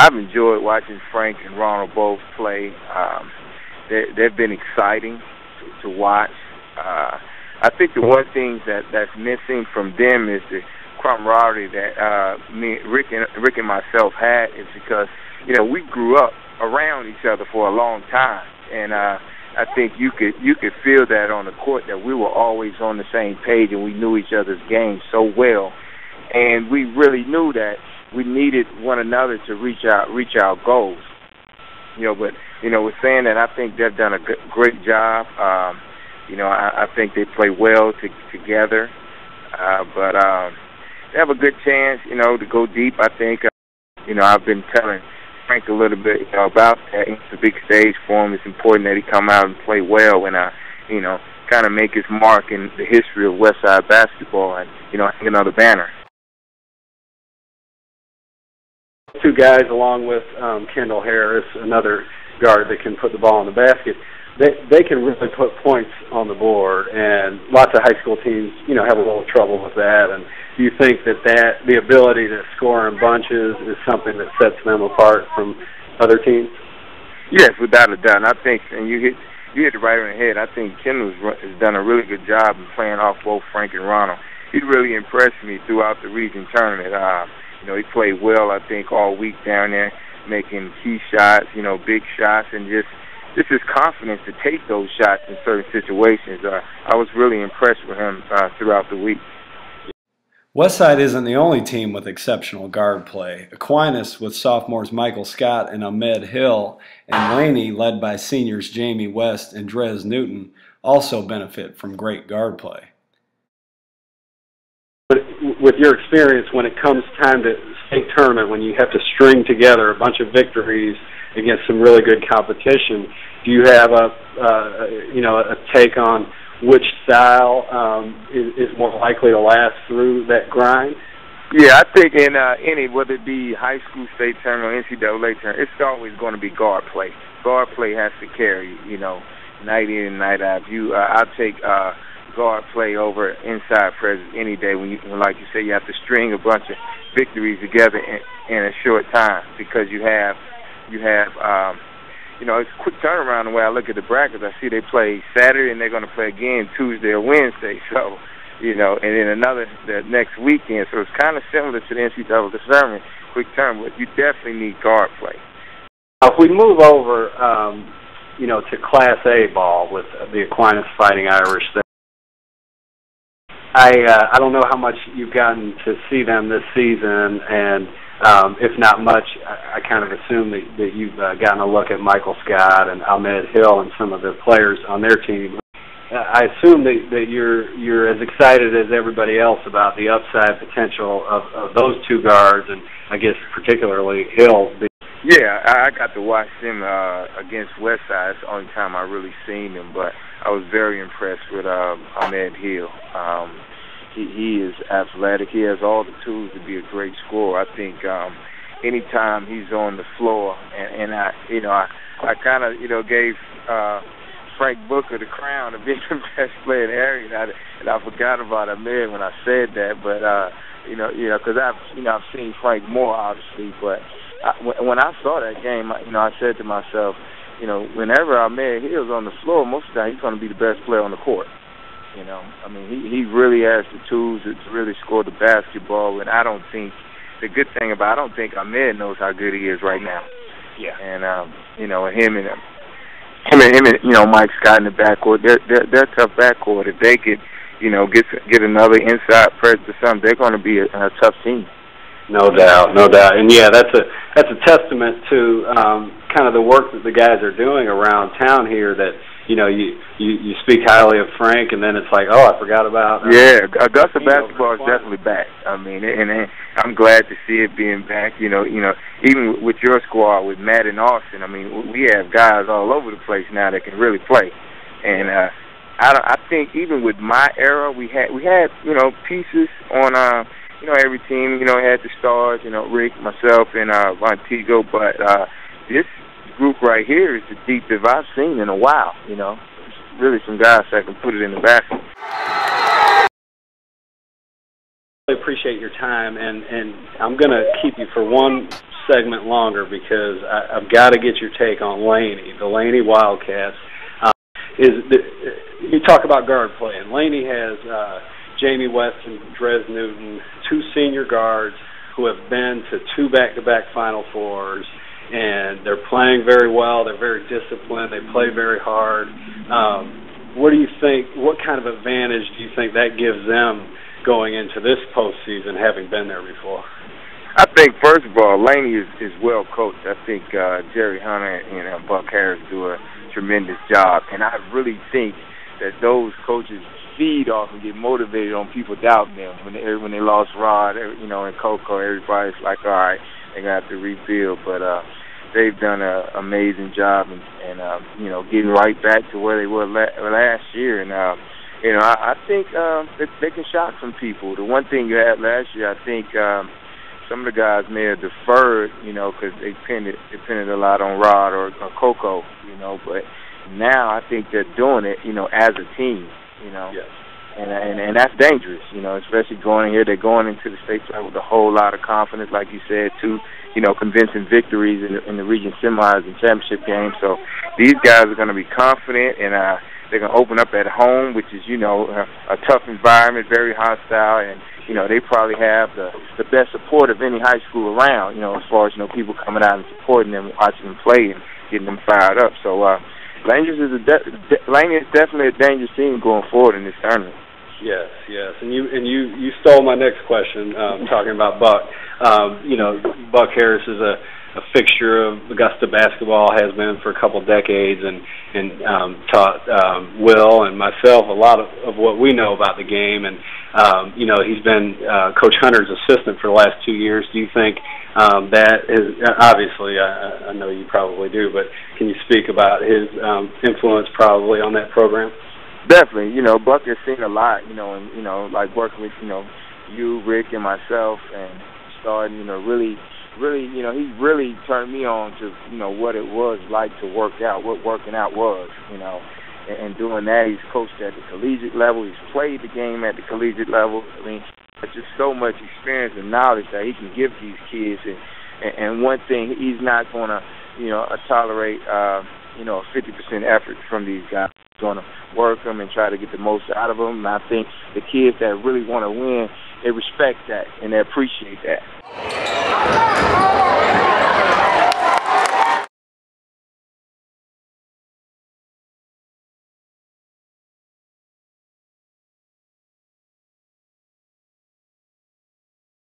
I've enjoyed watching Frank and Ronald both play. They've been exciting to watch. I think the one thing that's missing from them is the camaraderie that Rick and myself had, is because we grew up around each other for a long time, and I think you could feel that on the court, that we were always on the same page and we knew each other's game so well, and we really knew that we needed one another to reach our goals. But with saying that, I think they've done a great job. I think they play well together, but they have a good chance, to go deep. I think, I've been telling Frank a little bit, about that. It's a big stage for him. It's important that he come out and play well and, kind of make his mark in the history of Westside basketball and, hang another banner. Two guys, along with Kendall Harris, another guard that can put the ball in the basket. They can really put points on the board, and lots of high school teams, have a little trouble with that. And do you think that the ability to score in bunches is something that sets them apart from other teams? Yes, without a doubt. And I think, and you hit it right on the head. I think Kendall has done a really good job in playing off both Frank and Ronald. He really impressed me throughout the region tournament. He played well, I think, all week down there, making key shots, big shots, and just his confidence to take those shots in certain situations. I was really impressed with him throughout the week. Westside isn't the only team with exceptional guard play. Aquinas, with sophomores Michael Scott and Ahmed Hill, and Laney, led by seniors Jamie West and Drez Newton, also benefit from great guard play. With your experience, when it comes time to state tournament, when you have to string together a bunch of victories against some really good competition, do you have a take on which style is more likely to last through that grind? Yeah, I think in any, whether it be high school, state tournament, or NCAA tournament, it's always going to be guard play. Guard play has to carry, night in and night out. I'll take guard play over inside presence any day when like you say, you have to string a bunch of victories together in a short time, because you have it's a quick turnaround the way I look at the brackets. I see they play Saturday and they're going to play again Tuesday or Wednesday. So, and then the next weekend. So it's kind of similar to the NCAA tournament, quick turn, but you definitely need guard play. If we move over, to Class A ball with the Aquinas Fighting Irish, I don't know how much you've gotten to see them this season, and if not much, I kind of assume that you've gotten a look at Michael Scott and Ahmed Hill and some of the players on their team. I assume that you're as excited as everybody else about the upside potential of those two guards, and I guess particularly Hill. Yeah, I got to watch him against Westside. It's the only time I really seen him, but I was very impressed with Ahmed Hill. He is athletic. He has all the tools to be a great scorer. I think anytime he's on the floor, and I kind of gave Frank Booker the crown of being the best player in the area, and I forgot about Ahmed when I said that. But because I've seen Frank more obviously, but when I saw that game, I said to myself, whenever Ahmed Hill's on the floor, most of the time he's going to be the best player on the court. He really has the tools to really score the basketball, and I don't think Ahmed knows how good he is right now. Yeah. And him and Mike Scott in the backcourt, they're a tough backcourt. If they could, get another inside presence or something, they're going to be a tough team. No doubt. And yeah, that's a testament to kind of the work that the guys are doing around town here. That you speak highly of Frank, and then it's like, oh, I forgot about. Yeah, Augusta basketball is definitely back. And I'm glad to see it being back. Even with your squad with Matt and Austin, we have guys all over the place now that can really play. And I think even with my era, we had pieces on every team. Had the stars. Rick, myself, and Montego, but this group right here is the deepest I've seen in a while. It's really some guys that can put it in the basket. I appreciate your time, and I'm going to keep you for one segment longer because I've got to get your take on Laney, the Laney Wildcats. You talk about guard play, and Laney has Jamie West and Drez Newton, two senior guards who have been to two back-to-back Final Fours, and they're playing very well. They're very disciplined. They play very hard. What do you think? What kind of advantage do you think that gives them going into this postseason, having been there before? I think, first of all, Laney is well coached. I think Jerry Hunter and Buck Harris do a tremendous job, and I really think that those coaches feed off and get motivated on people doubting them. When they lost Rod, and Coco, everybody's like, all right, they're gonna have to rebuild, but they've done an amazing job and getting right back to where they were last year. And I think they can shock some people. The one thing you had last year, I think some of the guys may have deferred, because they depended a lot on Rod or Coco, but now I think they're doing it, as a team, Yes. And that's dangerous, especially going in here. They're going into the state tournament with a whole lot of confidence, like you said, too, convincing victories in the region semis and championship games. So these guys are going to be confident, and they're going to open up at home, which is, a tough environment, very hostile, and, they probably have the best support of any high school around, as far as, people coming out and supporting them, watching them play and getting them fired up. So Laney is definitely a dangerous team going forward in this tournament. Yes, and you stole my next question, talking about Buck. Buck Harris is a fixture of Augusta basketball, has been for a couple decades, and taught Will and myself a lot of what we know about the game. And he's been Coach Hunter's assistant for the last 2 years. Do you think that is, obviously, I know you probably do, but can you speak about his influence probably on that program? Definitely. Buck has seen a lot, and, like working with, you, Rick, and myself, and starting, really, he really turned me on to, what it was like to work out, what working out was, and doing that. He's coached at the collegiate level. He's played the game at the collegiate level. I mean, there's just so much experience and knowledge that he can give these kids. And one thing, he's not going to, tolerate, a 50% effort from these guys. He's going to work them and try to get the most out of them. And I think the kids that really want to win, they respect that and they appreciate that.